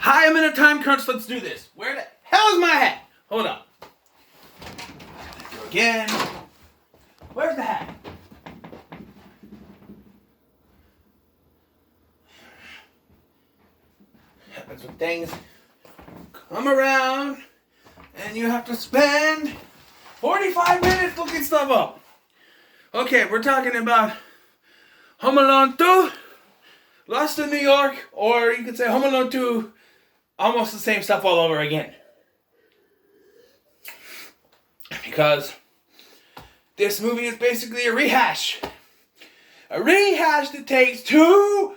Hi, I'm in a time crunch. Let's do this. Where the hell is my hat? Hold on. Go again. Where's the hat? Happens when things come around and you have to spend 45 minutes looking stuff up. Okay, we're talking about Home Alone 2, Lost in New York, or you could say Home Alone 2, almost the same stuff all over again. Because this movie is basically a rehash. A rehash that takes 2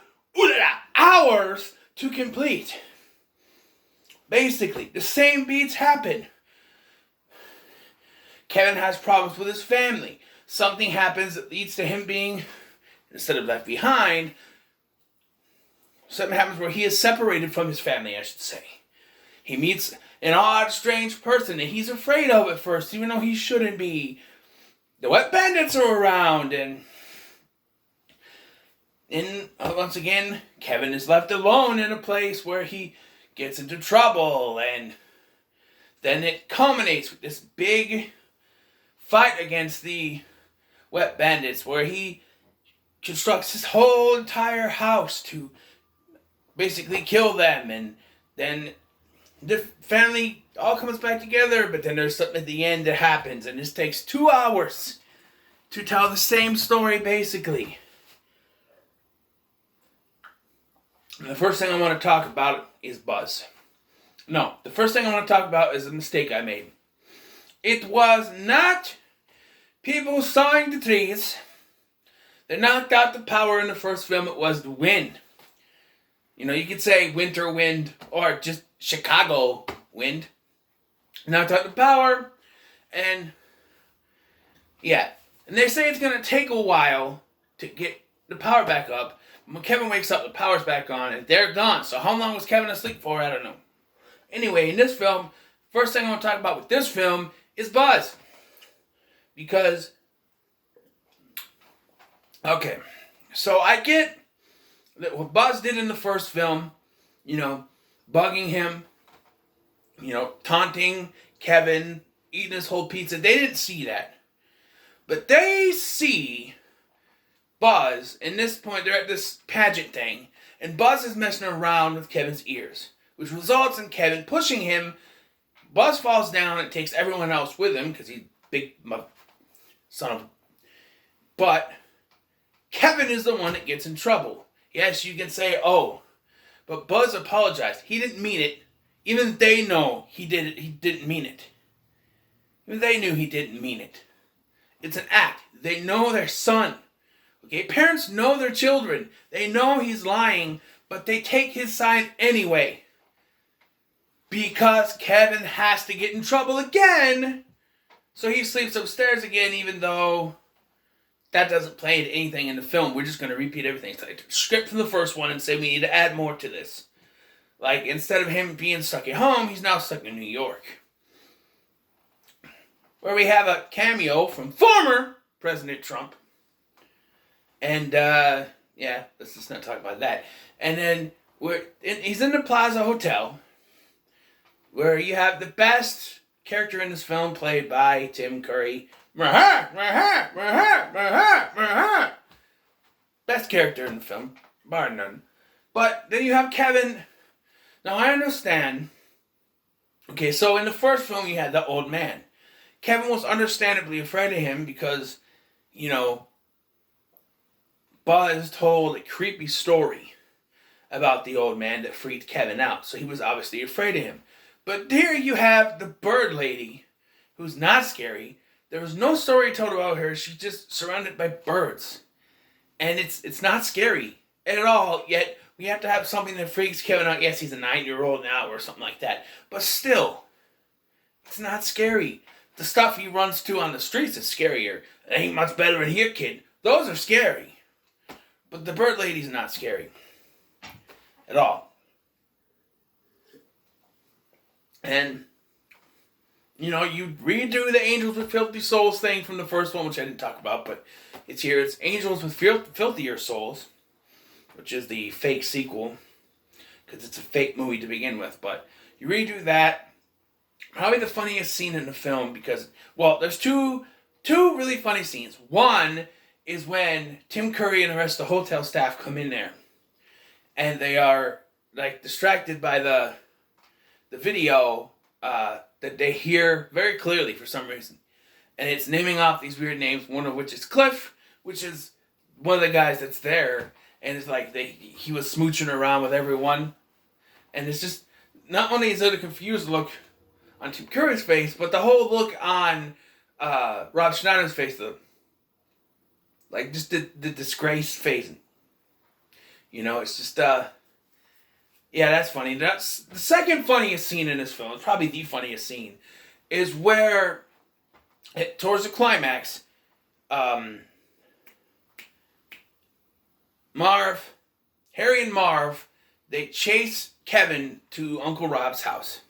hours to complete. Basically, the same beats happen. Kevin has problems with his family. Something happens that leads to him being, instead of left behind, something happens where he is separated from his family, I should say. He meets an odd, strange person that he's afraid of at first, even though he shouldn't be. The wet bandits are around, and once again, Kevin is left alone in a place where he gets into trouble, and then it culminates with this big fight against the wet bandits, where he constructs his whole entire house to basically kill them, and then the family all comes back together, but then there's something at the end that happens, and this takes 2 hours to tell the same story, basically. And the first thing I want to talk about is Buzz. No, the first thing I want to talk about is a mistake I made. It was not people sawing the trees that knocked out the power in the first film. It was the wind. You know, you could say winter wind or just Chicago wind. Knocked out the power, and yeah. And they say it's going to take a while to get the power back up. When Kevin wakes up, the power's back on, and they're gone. So how long was Kevin asleep for? I don't know. Anyway, in this film, first thing I want to talk about with this film is Buzz. Because, okay, so I get that what Buzz did in the first film, you know, bugging him, you know, taunting Kevin, eating his whole pizza. They didn't see that. But they see Buzz, in this point, they're at this pageant thing, and Buzz is messing around with Kevin's ears, which results in Kevin pushing him. Buzz falls down and takes everyone else with him, because he's big son of... But Kevin is the one that gets in trouble. Yes, you can say, oh, but Buzz apologized. He didn't mean it. Even they know he didn't mean it. Even they knew he didn't mean it. It's an act. They know their son. Okay, parents know their children. They know he's lying, but they take his side anyway. Because Kevin has to get in trouble again. So he sleeps upstairs again, even though that doesn't play into anything in the film. We're just going to repeat everything. It's like a script from the first one and say we need to add more to this. Like, instead of him being stuck at home, he's now stuck in New York. Where we have a cameo from former President Trump. And, yeah, let's just not talk about that. And then he's in the Plaza Hotel, where you have the best character in this film played by Tim Curry. Best character in the film, bar none. But then you have Kevin. Now, I understand. Okay, so in the first film, you had the old man. Kevin was understandably afraid of him because, you know, Buzz told a creepy story about the old man that freaked Kevin out. So he was obviously afraid of him. But here you have the bird lady, who's not scary. There was no story told about her. She's just surrounded by birds. And it's not scary at all, yet we have to have something that freaks Kevin out. Yes, he's a 9-year-old now or something like that. But still, it's not scary. The stuff he runs to on the streets is scarier. It ain't much better in here, kid. Those are scary. But the bird lady's not scary. At all. And, you know, you redo the Angels with Filthy Souls thing from the first one, which I didn't talk about, but it's here. It's Angels with Filthier Souls, which is the fake sequel. because it's a fake movie to begin with. But you redo that, probably the funniest scene in the film because, well, there's two really funny scenes. One is when Tim Curry and the rest of the hotel staff come in there, and they are like distracted by the video that they hear very clearly for some reason. And it's naming off these weird names, one of which is Cliff, which is one of the guys that's there. And it's like he was smooching around with everyone. And it's just, not only is it a confused look on Tim Curry's face, but the whole look on Rob Schneider's face, just the disgraced face. You know, it's just, yeah, that's funny. That's the second funniest scene in this film. It's probably the funniest scene. Is where, towards the climax, Harry and Marv, they chase Kevin to Uncle Rob's house.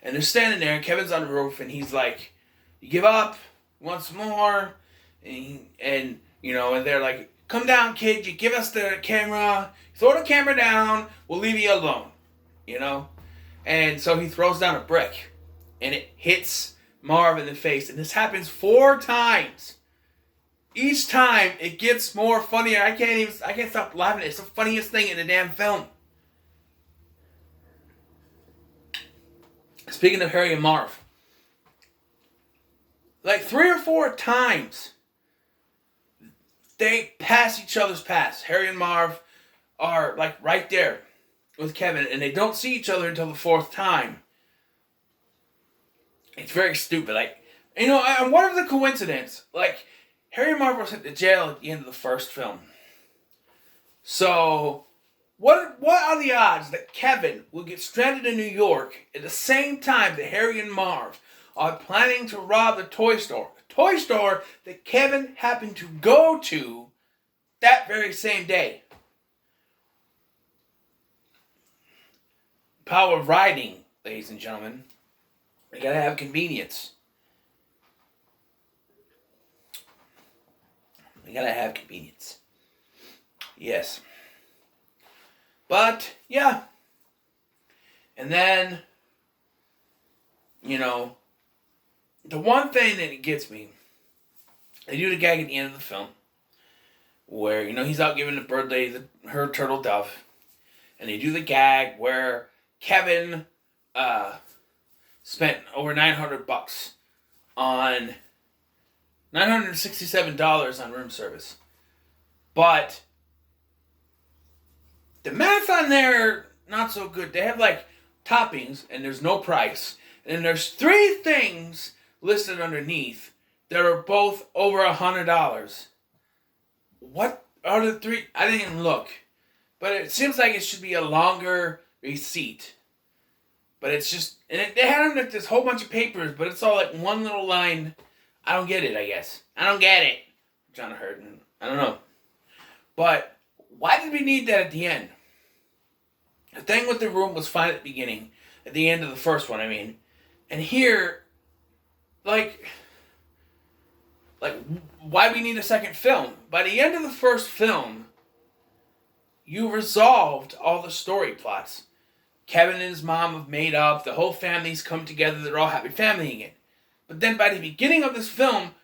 And they're standing there, and Kevin's on the roof, and he's like, you give up, once more, and they're like, come down, kid, you give us the camera, throw the camera down, we'll leave you alone, And so he throws down a brick, and it hits Marv in the face, and this happens 4 times. Each time, it gets more funnier. I can't stop laughing. It's the funniest thing in the damn film. Speaking of Harry and Marv, like 3 or 4 times, they pass each other's paths. Harry and Marv are like right there with Kevin, and they don't see each other until the 4th time. It's very stupid. And what is the coincidence? Like, Harry and Marv were sent to jail at the end of the first film. So, what are the odds that Kevin will get stranded in New York at the same time that Harry and Marv are planning to rob the toy store? A toy store that Kevin happened to go to that very same day. Power of writing, ladies and gentlemen. You gotta have convenience. You gotta have convenience. Yes. But, yeah. And then, the one thing that gets me, they do the gag at the end of the film, where, he's out giving the bird lady her turtle dove, and they do the gag where Kevin spent over $900 on $967 on room service. But the math on there, not so good. They have toppings and there's no price. And there's 3 things listed underneath that are both over $100. What are the 3? I didn't even look. But it seems like it should be a longer receipt. But it's just, and they had this whole bunch of papers, but it's all one little line. I don't get it, I guess. I don't get it. John Hurt. I don't know. But why did we need that at the end? The thing with the room was fine at the beginning. At the end of the first one, I mean. And here, why do we need a second film? By the end of the first film, you resolved all the story plots. Kevin and his mom have made up. The whole family's come together. They're all happy family again. But then by the beginning of this film,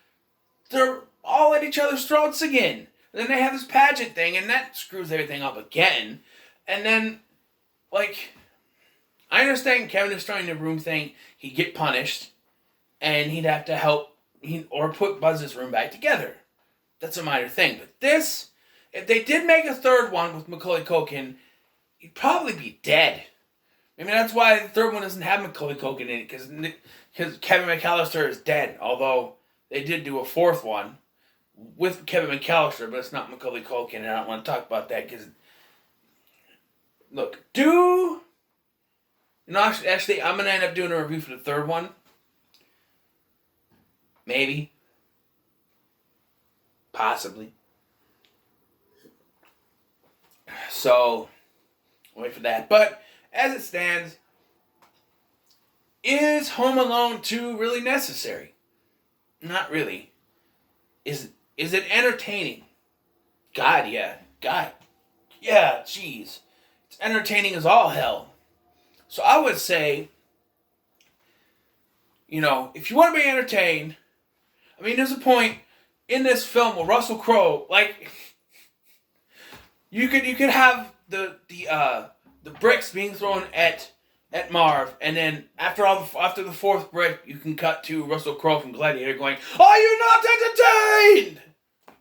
they're all at each other's throats again. And then they have this pageant thing, and that screws everything up again. And then, I understand Kevin destroying the room thing. He'd get punished, and he'd have to help or put Buzz's room back together. That's a minor thing. But this, if they did make a third one with Macaulay Culkin, he'd probably be dead. I mean, that's why the third one doesn't have Macaulay Culkin in it, because Kevin McAllister is dead. Although they did do a 4th one with Kevin McAllister, but it's not Macaulay Culkin, and I don't want to talk about that because, look, actually, I'm gonna end up doing a review for the 3rd one. Maybe, possibly. So, wait for that. But as it stands, is Home Alone 2 really necessary? Not really. Is it entertaining? God, yeah. Yeah, jeez. It's entertaining as all hell. So I would say, if you want to be entertained, I mean, there's a point in this film where Russell Crowe, like, you could have the bricks being thrown at Marv, and then after the fourth brick, you can cut to Russell Crowe from Gladiator going, "Are you not entertained?"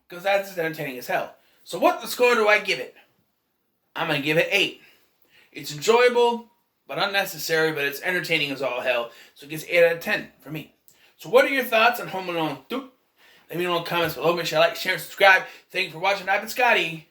Because that's entertaining as hell. So what score do I give it? I'm gonna give it 8. It's enjoyable, but unnecessary, but it's entertaining as all hell. So it gets 8 out of 10 for me. So what are your thoughts on Home Alone 2? Let me know in the comments below. Make sure you like, share, and subscribe. Thank you for watching. I've been Scotty.